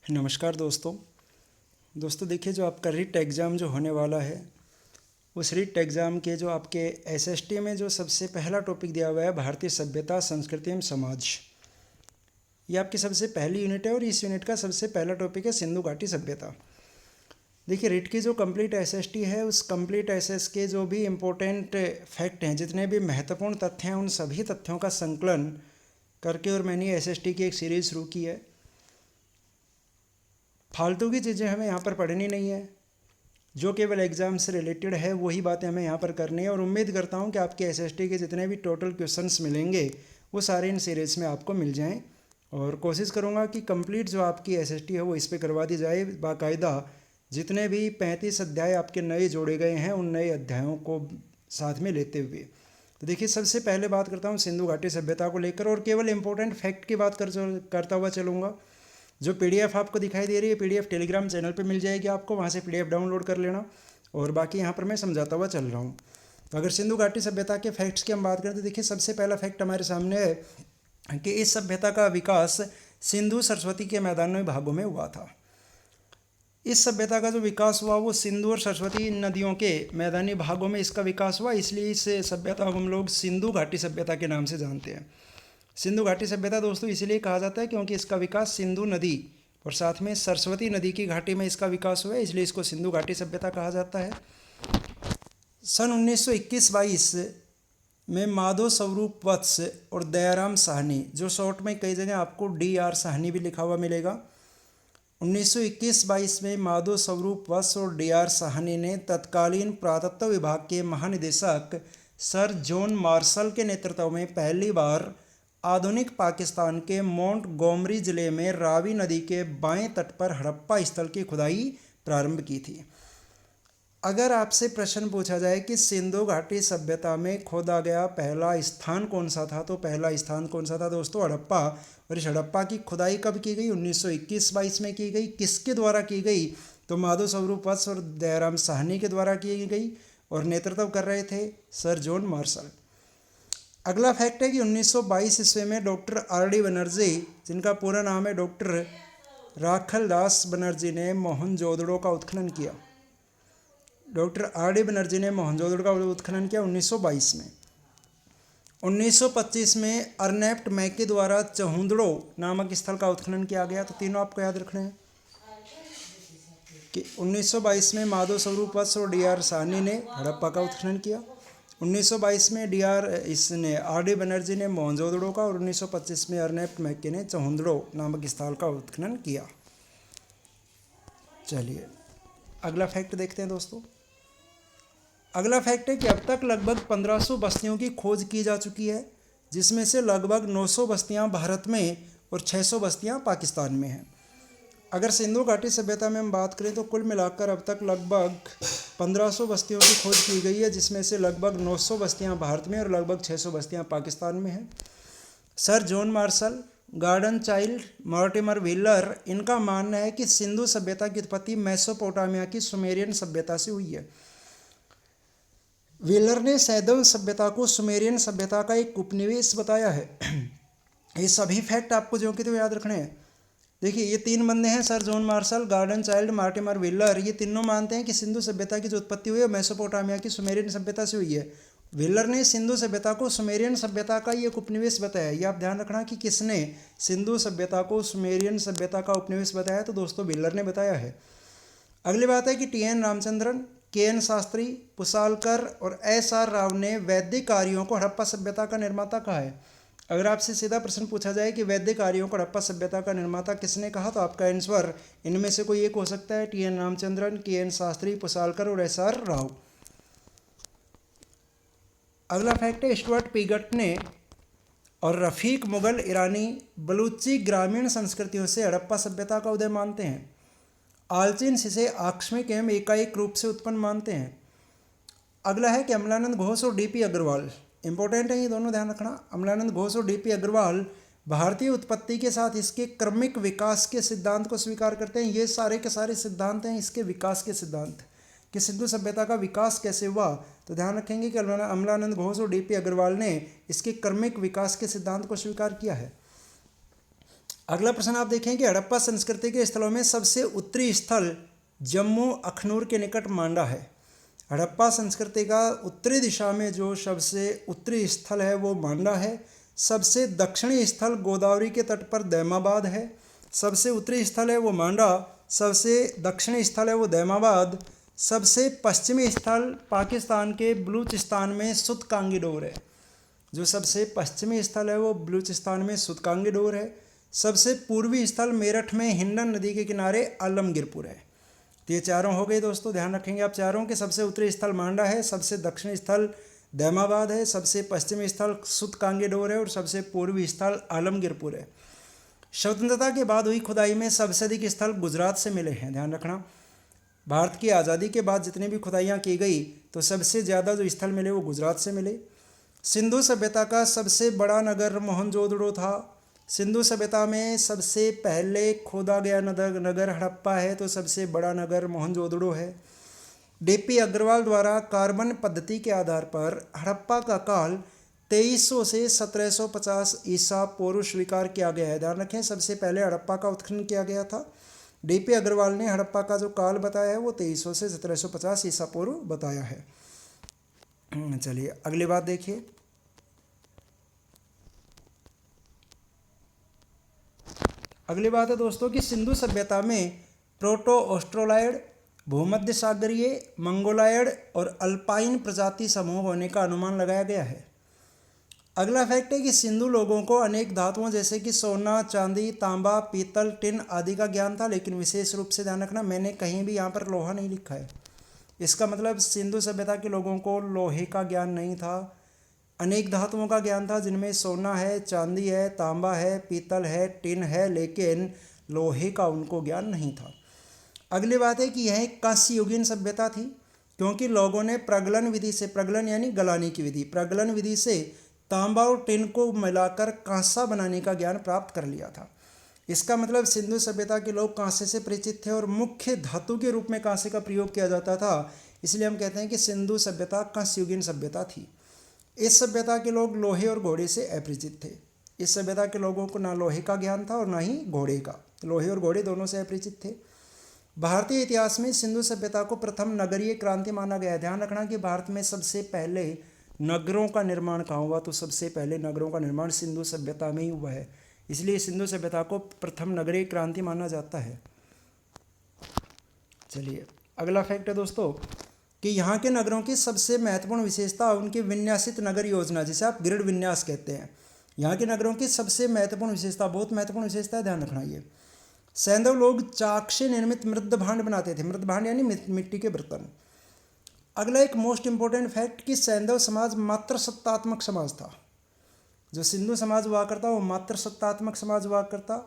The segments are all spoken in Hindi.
नमस्कार दोस्तों देखिए, जो आपका रिट एग्ज़ाम जो होने वाला है, उस रिट एग्ज़ाम के जो आपके एसएसटी में जो सबसे पहला टॉपिक दिया हुआ है, भारतीय सभ्यता संस्कृति एवं समाज। ये आपकी सबसे पहली यूनिट है और इस यूनिट का सबसे पहला टॉपिक है सिंधु घाटी सभ्यता। देखिए, रिट की जो कंप्लीट एसएसटी है, उस कंप्लीट एसएस के जो भी इम्पोर्टेंट फैक्ट हैं, जितने भी महत्वपूर्ण तथ्य हैं, उन सभी तथ्यों का संकलन करके और मैंने एसएसटी की एक सीरीज़ शुरू की है। फालतू की चीज़ें हमें यहाँ पर पढ़नी नहीं है, जो केवल एग्ज़ाम से रिलेटेड है वही बातें हमें यहाँ पर करनी है। और उम्मीद करता हूँ कि आपके एसएसटी के जितने भी टोटल क्वेश्चंस मिलेंगे वो सारे इन सीरीज़ में आपको मिल जाएं। और कोशिश करूँगा कि कंप्लीट जो आपकी एसएसटी है वो इस पर करवा दी जाए बाकायदा। जितने भी 35 अध्याय आपके नए जोड़े गए हैं, उन नए अध्यायों को साथ में लेते हुए। तो देखिए, सबसे पहले बात करता हूँ सिंधु घाटी सभ्यता को लेकर, और केवल इंपॉर्टेंट फैक्ट की बात करता हुआ चलूँगा। जो पीडीएफ आपको दिखाई दे रही है, पीडीएफ टेलीग्राम चैनल पे मिल जाएगी आपको, वहाँ से पीडीएफ डाउनलोड कर लेना। और बाकी यहाँ पर मैं समझाता हुआ चल रहा हूँ। तो अगर सिंधु घाटी सभ्यता के फैक्ट्स की हम बात करें तो देखिए, सबसे पहला फैक्ट हमारे सामने है कि इस सभ्यता का विकास सिंधु सरस्वती के मैदानी भागों में हुआ था। इस सभ्यता का जो विकास हुआ वो सिंधु और सरस्वती नदियों के मैदानी भागों में इसका विकास हुआ, इसलिए इस सभ्यता को हम लोग सिंधु घाटी सभ्यता के नाम से जानते हैं। सिंधु घाटी सभ्यता दोस्तों इसलिए कहा जाता है क्योंकि इसका विकास सिंधु नदी और साथ में सरस्वती नदी की घाटी में इसका विकास हुआ है, इसलिए इसको सिंधु घाटी सभ्यता कहा जाता है। सन 1921-22 में माधव स्वरूप वत्स और दयाराम साहनी, जो शॉर्ट में कई जगह आपको DR साहनी भी लिखा हुआ मिलेगा, 1921-22 में माधव स्वरूप वत्स और DR साहनी ने तत्कालीन पुरातत्व विभाग के महानिदेशक सर जॉन मार्शल के नेतृत्व में पहली बार आधुनिक पाकिस्तान के मोंटगोमरी जिले में रावी नदी के बाएं तट पर हड़प्पा स्थल की खुदाई प्रारंभ की थी। अगर आपसे प्रश्न पूछा जाए कि सिंधु घाटी सभ्यता में खोदा गया पहला स्थान कौन सा था, तो पहला स्थान कौन सा था दोस्तों? हड़प्पा। और इस हड़प्पा की खुदाई कब की गई? 1921-22 में की गई। किसके द्वारा की गई? तो माधव स्वरूप वत्स और दयाराम साहनी के द्वारा की गई, और नेतृत्व कर रहे थे सर जॉन मार्शल। अगला फैक्ट है कि 1922 ईस्वी में डॉक्टर RD बनर्जी, जिनका पूरा नाम है डॉक्टर राखल दास बनर्जी, ने मोहनजोदड़ो का उत्खनन किया। डॉक्टर RD बनर्जी ने मोहनजोदड़ो का उत्खनन किया 1922 में। 1925 में अर्नेस्ट मैके द्वारा चहुंदड़ो नामक स्थल का उत्खनन किया गया। तो तीनों आपको याद रखने हैं कि 1922 में माधव स्वरूप वत्स और DR साहनी ने हड़प्पा का उत्खनन किया, 1922 में RD बनर्जी ने मोहनजोदड़ो का, और 1925 में अर्नेस्ट मैके ने चहुंदड़ो नामक स्थल का उत्खनन किया। चलिए अगला फैक्ट देखते हैं दोस्तों। अगला फैक्ट है कि अब तक लगभग 1500 बस्तियों की खोज की जा चुकी है, जिसमें से लगभग 900 बस्तियां भारत में और 600 बस्तियां पाकिस्तान में हैं। अगर सिंधु घाटी सभ्यता में हम बात करें तो कुल मिलाकर अब तक लगभग 1500 बस्तियों की खोज की गई है, जिसमें से लगभग 900 बस्तियां भारत में और लगभग 600 बस्तियां पाकिस्तान में हैं। Sir John Marshall, Gordon Childe, Mortimer Wheeler, इनका मानना है कि सिंधु सभ्यता की उत्पत्ति मेसोपोटामिया की सुमेरियन सभ्यता से हुई है। व्हीलर ने सैदव सभ्यता को सुमेरियन सभ्यता का एक उपनिवेश बताया है। ये सभी फैक्ट आपको जो कि तो याद रखने हैं। देखिए, ये तीन बंदे हैं, sir John Marshall, Gordon Childe, Mortimer Wheeler, ये तीनों मानते हैं कि सिंधु सभ्यता की जो उत्पत्ति हुई है मेसोपोटामिया की सुमेरियन सभ्यता से हुई है। व्हीलर ने सिंधु सभ्यता को सुमेरियन सभ्यता का ये एक उपनिवेश बताया। ये आप ध्यान रखना कि किसने सिंधु सभ्यता को सुमेरियन सभ्यता का उपनिवेश बताया, तो दोस्तों व्हीलर ने बताया है। अगली बात है कि TN रामचंद्रन, KN शास्त्री, पुसालकर और SR राव ने वैदिक कार्यों को हड़प्पा सभ्यता का निर्माता कहा है। अगर आपसे सीधा प्रश्न पूछा जाए कि वैदिक कार्यों को हड़प्पा सभ्यता का निर्माता किसने कहा, तो आपका आंसर इनमें से कोई एक हो सकता है। TN रामचंद्रन, KN शास्त्री, पुसालकर और SR राव। अगला फैक्ट है स्टुअर्ट पीगट ने और रफीक मुगल ईरानी बलूची ग्रामीण संस्कृतियों से हड़प्पा सभ्यता का उदय मानते हैं। आलचिन्स इसे आकस्मिक एवं एकाएक रूप से उत्पन्न मानते हैं। अगला है कि अमलानंद घोष और DP अग्रवाल, इंपॉर्टेंट है ये दोनों, ध्यान रखना। अमलानंद घोष और DP अग्रवाल भारतीय उत्पत्ति के साथ इसके क्रमिक विकास के सिद्धांत को स्वीकार करते हैं। ये सारे के सारे सिद्धांत हैं इसके विकास के सिद्धांत, कि सिंधु सभ्यता का विकास कैसे हुआ। तो ध्यान रखेंगे कि अमलानंद घोष और DP अग्रवाल ने इसके क्रमिक विकास के सिद्धांत को स्वीकार किया है। अगला प्रश्न आप देखें कि हड़प्पा संस्कृति के स्थलों में सबसे उत्तरी स्थल जम्मू अखनूर के निकट मांडा है। हड़प्पा संस्कृति का उत्तरी दिशा में जो सबसे उत्तरी स्थल है वो मांडा है। सबसे दक्षिणी स्थल गोदावरी के तट पर दैमाबाद है। सबसे उत्तरी स्थल है वो मांडा, सबसे दक्षिणी स्थल है वो दैमाबाद, सबसे पश्चिमी स्थल पाकिस्तान के बलूचिस्तान में सुतकांगीडोर है। जो सबसे पश्चिमी स्थल है वो बलूचिस्तान में सुतकांगीडोर है। सबसे पूर्वी स्थल मेरठ में हिंडन नदी के किनारे आलमगीरपुर है। तो ये चारों हो गए दोस्तों, ध्यान रखेंगे आप चारों के। सबसे उत्तरी स्थल मांडा है, सबसे दक्षिणी स्थल दैमाबाद है, सबसे पश्चिमी स्थल सुतकांगीडोर है और सबसे पूर्वी स्थल आलमगीरपुर है। स्वतंत्रता के बाद हुई खुदाई में सबसे अधिक स्थल गुजरात से मिले हैं, ध्यान रखना। भारत की आज़ादी के बाद जितनी भी खुदाइयाँ की गई तो सबसे ज़्यादा जो स्थल मिले वो गुजरात से मिले। सिंधु सभ्यता का सबसे बड़ा नगर मोहनजोदड़ो था। सिंधु सभ्यता में सबसे पहले खोदा गया नगर हड़प्पा है, तो सबसे बड़ा नगर मोहनजोदड़ो है। डीपी अग्रवाल द्वारा कार्बन पद्धति के आधार पर हड़प्पा का काल 2300 से 1750 ईसा पूर्व स्वीकार किया गया है। ध्यान रखें, सबसे पहले हड़प्पा का उत्खनन किया गया था। डीपी अग्रवाल ने हड़प्पा का जो काल बताया है वो 2300 से 1750 ईसा पूर्व बताया है। चलिए अगली बात देखिए। अगली बात है दोस्तों कि सिंधु सभ्यता में प्रोटो ऑस्ट्रोलॉयड, भूमध्य सागरीय, मंगोलॉयड और अल्पाइन प्रजाति समूह होने का अनुमान लगाया गया है। अगला फैक्ट है कि सिंधु लोगों को अनेक धातुओं जैसे कि सोना, चांदी, तांबा, पीतल, टिन आदि का ज्ञान था, लेकिन विशेष रूप से ध्यान रखना मैंने कहीं भी यहाँ पर लोहा नहीं लिखा है। इसका मतलब सिंधु सभ्यता के लोगों को लोहे का ज्ञान नहीं था, अनेक धातुओं का ज्ञान था जिनमें सोना है, चांदी है, तांबा है, पीतल है, टिन है, लेकिन लोहे का उनको ज्ञान नहीं था। अगली बात है कि यह एक कांस्ययुगीन सभ्यता थी, क्योंकि लोगों ने प्रगलन विधि से, प्रगलन यानी गलाने की विधि, प्रगलन विधि से तांबा और टिन को मिलाकर कांसा बनाने का ज्ञान प्राप्त कर लिया था। इसका मतलब सिंधु सभ्यता के लोग कांसे से परिचित थे और मुख्य धातु के रूप में कांसे का प्रयोग किया जाता था। इसलिए हम कहते हैं कि सिंधु सभ्यता कांस्ययुगीन सभ्यता थी। इस सभ्यता के लोग लोहे और घोड़े से अपरिचित थे। इस सभ्यता के लोगों को ना लोहे का ज्ञान था और ना ही घोड़े का, लोहे और घोड़े दोनों से अपरिचित थे। भारतीय इतिहास में सिंधु सभ्यता को प्रथम नगरीय क्रांति माना गया है। ध्यान रखना कि भारत में सबसे पहले नगरों का निर्माण कहाँ हुआ, तो सबसे पहले नगरों का निर्माण सिंधु सभ्यता में ही हुआ है। इसलिए सिंधु सभ्यता को प्रथम नगरीय क्रांति माना जाता है। चलिए अगला फैक्ट है दोस्तों कि यहाँ के नगरों की सबसे महत्वपूर्ण विशेषता उनकी विन्यासित नगर योजना, जिसे आप ग्रिड विन्यास कहते हैं। यहाँ के नगरों की सबसे महत्वपूर्ण विशेषता, बहुत महत्वपूर्ण विशेषता है, ध्यान रखना। ये सैंधव लोग चाक से निर्मित मृद भांड बनाते थे। मृद भांड यानी मिट्टी के बर्तन। अगला एक मोस्ट इंपॉर्टेंट फैक्ट कि सैंधव समाज मात्र सत्तात्मक समाज था। जो सिंधु समाज हुआ करता वो मात्र सत्तात्मक समाज हुआ करता।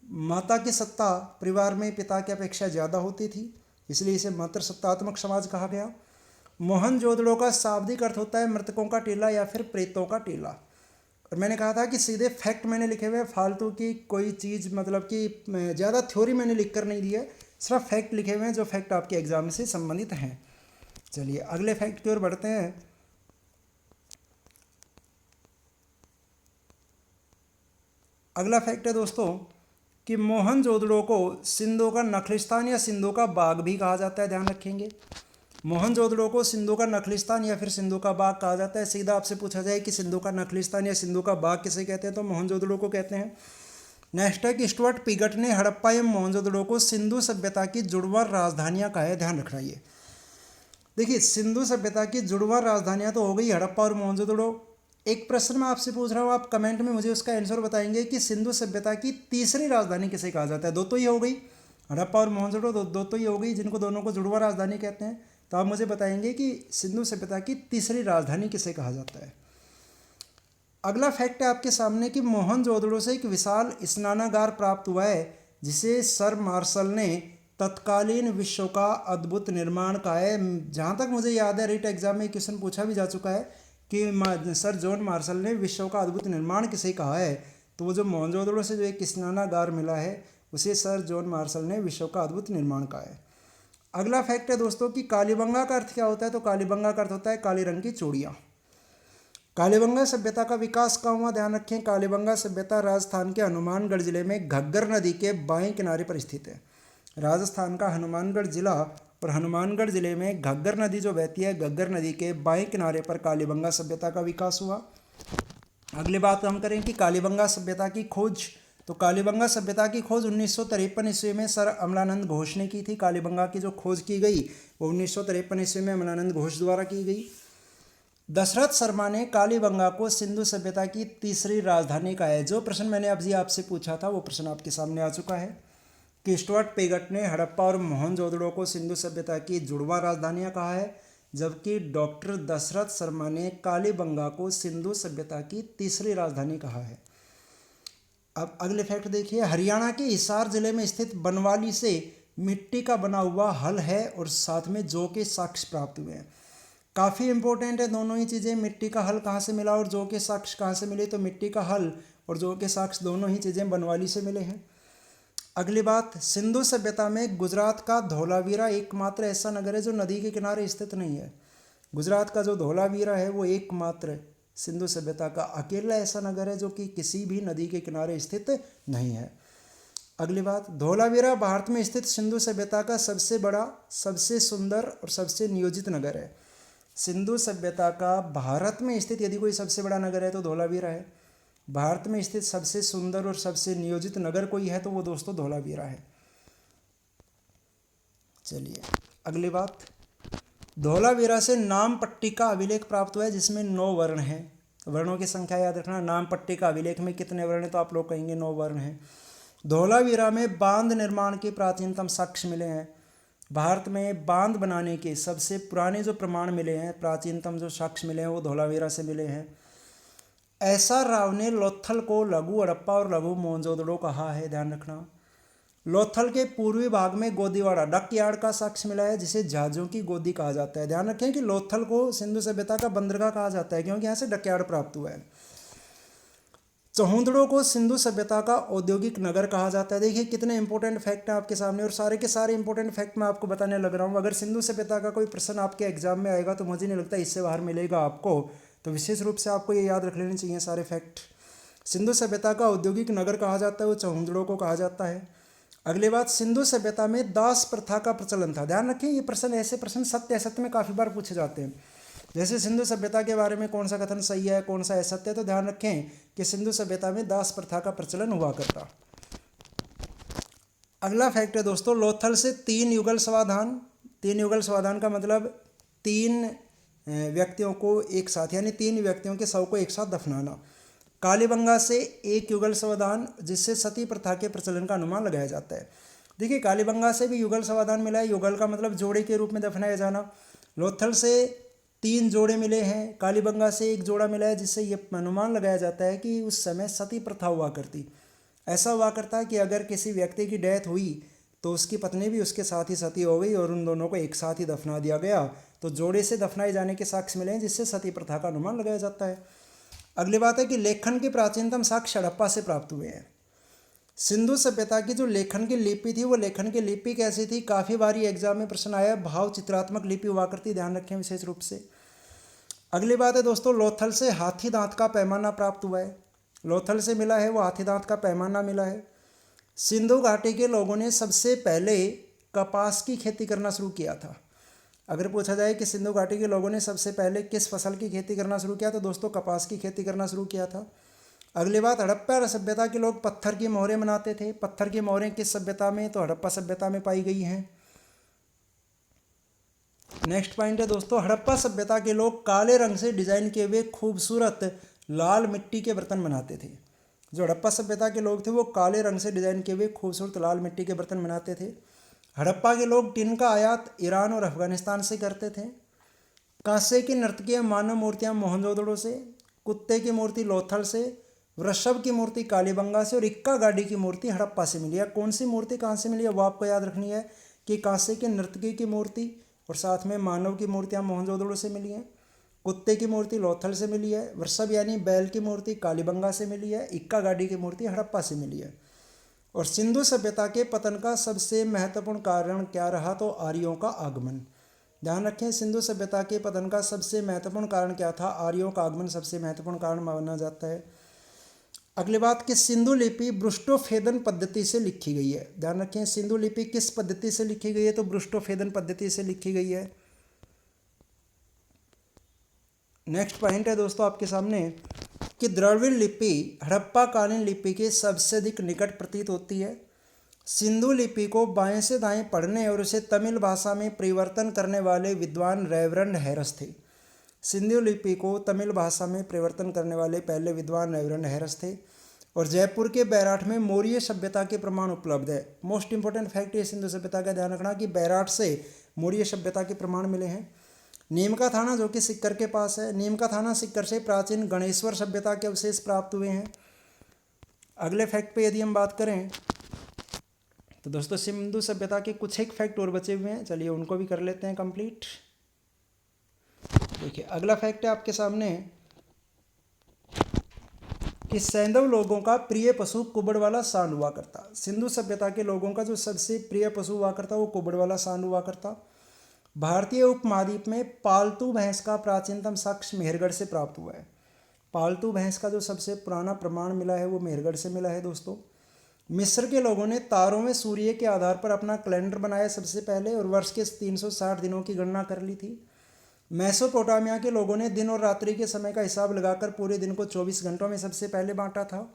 माता की सत्ता परिवार में पिता की अपेक्षा ज़्यादा होती थी, इसलिए इसे मात्र सत्तात्मक समाज कहा गया। मोहनजोदड़ो का शाब्दिक अर्थ होता है मृतकों का टीला या फिर प्रेतों का टीला। और मैंने कहा था कि सीधे फैक्ट मैंने लिखे हुए, फालतू की कोई चीज़ मतलब कि ज़्यादा थ्योरी मैंने लिख कर नहीं दी है, सिर्फ फैक्ट लिखे हुए हैं जो फैक्ट आपके एग्जाम से संबंधित हैं। चलिए अगले फैक्ट की ओर बढ़ते हैं। अगला फैक्ट है दोस्तों कि मोहनजोदड़ो को सिंधु का नखलिस्तान या सिंधु का बाग भी कहा जाता है। ध्यान रखेंगे, मोहनजोदड़ो को सिंधु का नखलिस्तान या फिर सिंधु का बाग कहा जाता है। सीधा आपसे पूछा जाए कि सिंधु का नखलिस्तान या सिंधु का बाग किसे कहते हैं, तो मोहनजोदड़ो को कहते हैं। नेक्स्ट है कि स्टुअर्ट पिगट ने हड़प्पा एवं मोहनजोदड़ो को सिंधु सभ्यता की जुड़वा राजधानियाँ कहा है। ध्यान रखना, ये देखिए सिंधु सभ्यता की जुड़वा राजधानियाँ तो हो गई हड़प्पा और मोहनजोदड़ो। एक प्रश्न मैं आपसे पूछ रहा हूँ, आप कमेंट में मुझे उसका आंसर बताएंगे कि सिंधु सभ्यता की तीसरी राजधानी किसे कहा जाता है। दो तो ये हो गई, हड़प्पा और मोहनजोदड़ो दो तो ये हो गई, जिनको दोनों को जुड़वा राजधानी कहते हैं। तो आप मुझे बताएंगे कि सिंधु सभ्यता की तीसरी राजधानी किसे कहा जाता है। अगला फैक्ट है आपके सामने कि मोहनजोदड़ो से एक विशाल स्नानागार प्राप्त हुआ है, जिसे सर मार्शल ने तत्कालीन विश्व का अद्भुत निर्माण कहा है। जहाँ तक मुझे याद है रीट एग्जाम में क्वेश्चन पूछा भी जा चुका है कि सर जॉन मार्शल ने विश्व का अद्भुत निर्माण किसे कहा है, तो वो जो मोहनजोदड़ो से जो एक स्नानागार मिला है उसे सर जॉन मार्शल ने विश्व का अद्भुत निर्माण कहा है। अगला फैक्ट है दोस्तों कि कालीबंगा का अर्थ क्या होता है, तो कालीबंगा का अर्थ होता है काले रंग की चूड़ियाँ। कालीबंगा सभ्यता का विकास कहाँ हुआ, ध्यान रखें। कालीबंगा सभ्यता राजस्थान के हनुमानगढ़ जिले में घग्गर नदी के बाएं किनारे पर स्थित है। राजस्थान का हनुमानगढ़ जिला और हनुमानगढ़ जिले में घग्गर नदी जो बहती है, घग्गर नदी के बाएं किनारे पर कालीबंगा सभ्यता का विकास हुआ। अगली बात हम करें कि कालीबंगा सभ्यता की खोज। तो कालीबंगा सभ्यता की खोज 1953 ईस्वी में सर अमलानंद घोष ने की थी। कालीबंगा की जो खोज की गई वो 1953 ईस्वी में अमलानंद घोष द्वारा की गई। दशरथ शर्मा ने कालीबंगा को सिंधु सभ्यता की तीसरी राजधानी कहा है। जो प्रश्न मैंने अभी आपसे पूछा था वो प्रश्न आपके सामने आ चुका है कि स्टुअर्ट पेगट ने हड़प्पा और मोहनजोदड़ो को सिंधु सभ्यता की जुड़वा राजधानियां कहा है, जबकि डॉक्टर दशरथ शर्मा ने कालीबंगा को सिंधु सभ्यता की तीसरी राजधानी कहा है। अब अगले फैक्ट देखिए, हरियाणा के हिसार जिले में स्थित बनवाली से मिट्टी का बना हुआ हल है और साथ में जौ के साक्ष्य प्राप्त हुए हैं। काफ़ी इंपॉर्टेंट है दोनों ही चीज़ें। मिट्टी का हल कहाँ से मिला और जौ के साक्ष्य कहाँ से मिले, तो मिट्टी का हल और जौ के साक्ष्य दोनों ही चीज़ें बनवाली से मिले हैं। अगली बात, सिंधु सभ्यता में गुजरात का धोलावीरा एकमात्र ऐसा नगर है जो नदी के किनारे स्थित नहीं है। गुजरात का जो धोलावीरा है वो एकमात्र सिंधु सभ्यता का अकेला ऐसा नगर है जो कि किसी भी नदी के किनारे स्थित नहीं है। अगली बात, धोलावीरा भारत में स्थित सिंधु सभ्यता का सबसे बड़ा, सबसे सुंदर और सबसे नियोजित नगर है। सिंधु सभ्यता का भारत में स्थित यदि कोई सबसे बड़ा नगर है तो धोलावीरा है। भारत में स्थित सबसे सुंदर और सबसे नियोजित नगर कोई है तो वो दोस्तों धोलावीरा है। चलिए अगली बात, धोलावीरा से नाम पट्टी का अभिलेख प्राप्त हुआ है जिसमें 9 वर्ण हैं। वर्णों की संख्या याद रखना। नाम पट्टी का अभिलेख में कितने वर्ण हैं तो आप लोग कहेंगे 9 वर्ण हैं। धोलावीरा में बांध निर्माण के प्राचीनतम साक्ष्य मिले हैं। भारत में बांध बनाने के सबसे पुराने जो प्रमाण मिले हैं, प्राचीनतम जो साक्ष्य मिले हैं वो धोलावीरा से मिले हैं। एसआर राव ने लोथल को लघु हड़प्पा और लघु मोहनजोदड़ो कहा है, ध्यान रखना। लोथल के पूर्वी भाग में गोदीवाड़ा डकयार्ड का साक्ष्य मिला है जिसे जहाजों की गोदी कहा जाता है। ध्यान रखें कि लोथल को सिंधु सभ्यता का बंदरगाह कहा जाता है क्योंकि यहाँ से डकयार्ड प्राप्त हुआ है। चहुंदड़ो को सिंधु सभ्यता का औद्योगिक नगर कहा जाता है। देखिए कितने इंपॉर्टेंट फैक्ट हैं आपके सामने और सारे के सारे इंपॉर्टेंट फैक्ट मैं आपको बताने लग रहा हूँ। अगर सिंधु सभ्यता का कोई प्रश्न आपके एग्जाम में आएगा तो मुझे नहीं लगता इससे बाहर मिलेगा आपको, तो विशेष रूप से आपको ये याद रख लेने चाहिए सारे फैक्ट। सिंधु सभ्यता का औद्योगिक नगर कहा जाता है, वो चहुंदड़ो को कहा जाता है। अगली बात, सिंधु सभ्यता में दास प्रथा का प्रचलन था। ध्यान रखें ये प्रश्न, ऐसे प्रश्न सत्य असत्य में काफ़ी बार पूछे जाते हैं। जैसे सिंधु सभ्यता के बारे में कौन सा कथन सही है कौन सा असत्य है, तो ध्यान रखें कि सिंधु सभ्यता में दास प्रथा का प्रचलन हुआ करता। अगला फैक्ट है दोस्तों, लोथल से 3 युगल समाधान। 3 युगल समाधान का मतलब 3 व्यक्तियों को एक साथ, यानी 3 व्यक्तियों के शव को एक साथ दफनाना। कालीबंगा से 1 युगल समाधान जिससे सती प्रथा के प्रचलन का अनुमान लगाया जाता है। देखिए कालीबंगा से भी युगल समाधान मिला है, युगल का मतलब जोड़े के रूप में दफनाया जाना। लोथल से 3 जोड़े मिले हैं, कालीबंगा से 1 जोड़ा मिला है जिससे ये अनुमान लगाया जाता है कि उस समय सती प्रथा हुआ करती। ऐसा हुआ करता है कि अगर किसी व्यक्ति की डेथ हुई तो उसकी पत्नी भी उसके साथ ही सती हो गई और उन दोनों को एक साथ ही दफना दिया गया, तो जोड़े से दफनाए जाने के साक्ष्य मिले हैं जिससे सती प्रथा का अनुमान लगाया जाता है। अगली बात है कि लेखन के प्राचीनतम साक्ष्य हड़प्पा से प्राप्त हुए हैं। सिंधु सभ्यता की जो लेखन की लिपि थी वो लेखन की लिपि कैसी थी, काफ़ी बारी एग्जाम में प्रश्न आया, भाव चित्रात्मक लिपि हुआ करती, ध्यान रखें विशेष रूप से। अगली बात है दोस्तों, लोथल से हाथी दांत का पैमाना प्राप्त हुआ है। लोथल से मिला है वो हाथी दांत का पैमाना मिला है। सिंधु घाटी के लोगों ने सबसे पहले कपास की खेती करना शुरू किया था। अगर पूछा जाए कि सिंधु घाटी के लोगों ने सबसे पहले किस फसल की खेती करना शुरू किया तो दोस्तों कपास की खेती करना शुरू किया था। अगली बात, हड़प्पा सभ्यता के लोग पत्थर की मोहरें बनाते थे। पत्थर की मोहरें किस सभ्यता में, तो हड़प्पा सभ्यता में पाई गई हैं। नेक्स्ट पॉइंट है दोस्तों, हड़प्पा सभ्यता के लोग काले रंग से डिजाइन किए हुए खूबसूरत लाल मिट्टी के बर्तन बनाते थे। जो हड़प्पा सभ्यता के लोग थे वो काले रंग से डिजाइन किए हुए खूबसूरत लाल मिट्टी के बर्तन बनाते थे। हड़प्पा के लोग टिन का आयात ईरान और अफगानिस्तान से करते थे। कांसे की नर्तकीय मानव मूर्तियां मोहनजोदड़ो से, कुत्ते की मूर्ति लोथल से, वृषभ की मूर्ति कालीबंगा से और इक्का गाड़ी की मूर्ति हड़प्पा से मिली है। कौन सी मूर्ति कहाँ से मिली है वो आपको याद रखनी है कि कांसे की नर्तकी की मूर्ति और साथ में मानव की मूर्तियाँ मोहनजोदड़ो से मिली हैं, कुत्ते की मूर्ति लोथल से मिली है, वृषभ यानी बैल की मूर्ति कालीबंगा से मिली है, इक्का गाड़ी की मूर्ति हड़प्पा से मिली है। और सिंधु सभ्यता के पतन का सबसे महत्वपूर्ण कारण क्या रहा, तो आर्यों का आगमन। ध्यान रखें, सिंधु सभ्यता के पतन का सबसे महत्वपूर्ण कारण क्या था? आर्यों का आगमन सबसे महत्वपूर्ण कारण माना जाता है। अगली बात कि सिंधु लिपि ब्रुष्टोफेदन पद्धति से लिखी गई है। ध्यान रखें, सिंधु लिपि किस पद्धति से लिखी गई है? तो ब्रुष्टोफेदन पद्धति से लिखी गई है। नेक्स्ट पॉइंट है दोस्तों आपके सामने कि द्रविड़ लिपि हड़प्पा कालीन लिपि के सबसे अधिक निकट प्रतीत होती है। सिंधु लिपि को बाएं से दाएं पढ़ने और उसे तमिल भाषा में परिवर्तन करने वाले विद्वान रेवरेंड हैरस थे। सिंधु लिपि को तमिल भाषा में परिवर्तन करने वाले पहले विद्वान रेवरेंड हैरस थे। और जयपुर के बैराठ में मौर्य सभ्यता के प्रमाण उपलब्ध है। मोस्ट इंपॉर्टेंट फैक्ट है सिंधु सभ्यता का ध्यान रखना कि बैराठ से मौर्य सभ्यता के प्रमाण मिले हैं। नीम का थाना जो कि सिक्कर के पास है, नीम का थाना सिक्कर से प्राचीन गणेश्वर सभ्यता के अवशेष प्राप्त हुए हैं। अगले फैक्ट पे यदि हम बात करें तो दोस्तों सिंधु सभ्यता के कुछ एक फैक्ट और बचे हुए हैं, चलिए उनको भी कर लेते हैं कंप्लीट। देखिए अगला फैक्ट है आपके सामने कि सैंधव लोगों का प्रिय पशु कुबड़ वाला सांड हुआ करता। सिंधु सभ्यता के लोगों का जो सबसे प्रिय पशु हुआ करता वो कुबड़ वाला सांड हुआ करता। भारतीय उपमहाद्वीप में पालतू भैंस का प्राचीनतम साक्ष्य मेहरगढ़ से प्राप्त हुआ है। पालतू भैंस का जो सबसे पुराना प्रमाण मिला है वो मेहरगढ़ से मिला है दोस्तों। मिस्र के लोगों ने तारों में सूर्य के आधार पर अपना कैलेंडर बनाया सबसे पहले और वर्ष के 360 दिनों की गणना कर ली थी। मेसोपोटामिया के लोगों ने दिन और रात्रि के समय का हिसाब लगाकर पूरे दिन को 24 घंटों में सबसे पहले बांटा था।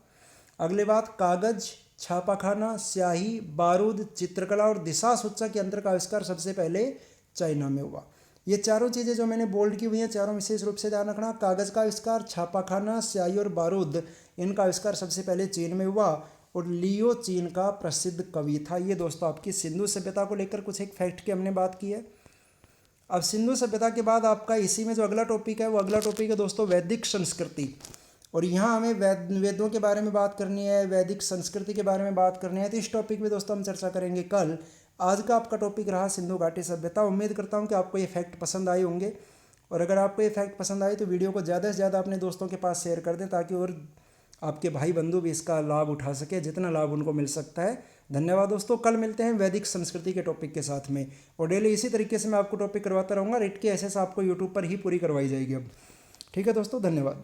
अगली बात, कागज, छापाखाना, स्याही, बारूद, चित्रकला और दिशा सूचक यंत्र का आविष्कार सबसे पहले चाइना में हुआ। ये चारों चीज़ें जो मैंने बोल्ड की हुई हैं चारों विशेष रूप से ध्यान रखना। कागज़ का आविष्कार, छापाखाना, स्याही और बारूद, इनका आविष्कार सबसे पहले चीन में हुआ और लियो चीन का प्रसिद्ध कवि था। ये दोस्तों आपकी सिंधु सभ्यता को लेकर कुछ एक फैक्ट की हमने बात की है। अब सिंधु सभ्यता के बाद आपका इसी में जो अगला टॉपिक है वो अगला टॉपिक है दोस्तों वैदिक संस्कृति। और यहाँ हमें वेदों के बारे में बात करनी है, वैदिक संस्कृति के बारे में बात करनी है। तो इस टॉपिक में दोस्तों हम चर्चा करेंगे कल। आज का आपका टॉपिक रहा सिंधु घाटी सभ्यता। उम्मीद करता हूँ कि आपको ये फैक्ट पसंद आए होंगे और अगर आपको ये फैक्ट पसंद आए तो वीडियो को ज़्यादा से ज़्यादा अपने दोस्तों के पास शेयर कर दें ताकि और आपके भाई बंधु भी इसका लाभ उठा सके, जितना लाभ उनको मिल सकता है। धन्यवाद दोस्तों, कल मिलते हैं वैदिक संस्कृति के टॉपिक के साथ में और डेली इसी तरीके से मैं आपको टॉपिक करवाता रहूँगा। रिट की एसएस आपको यूट्यूब पर ही पूरी करवाई जाएगी अब। ठीक है दोस्तों, धन्यवाद।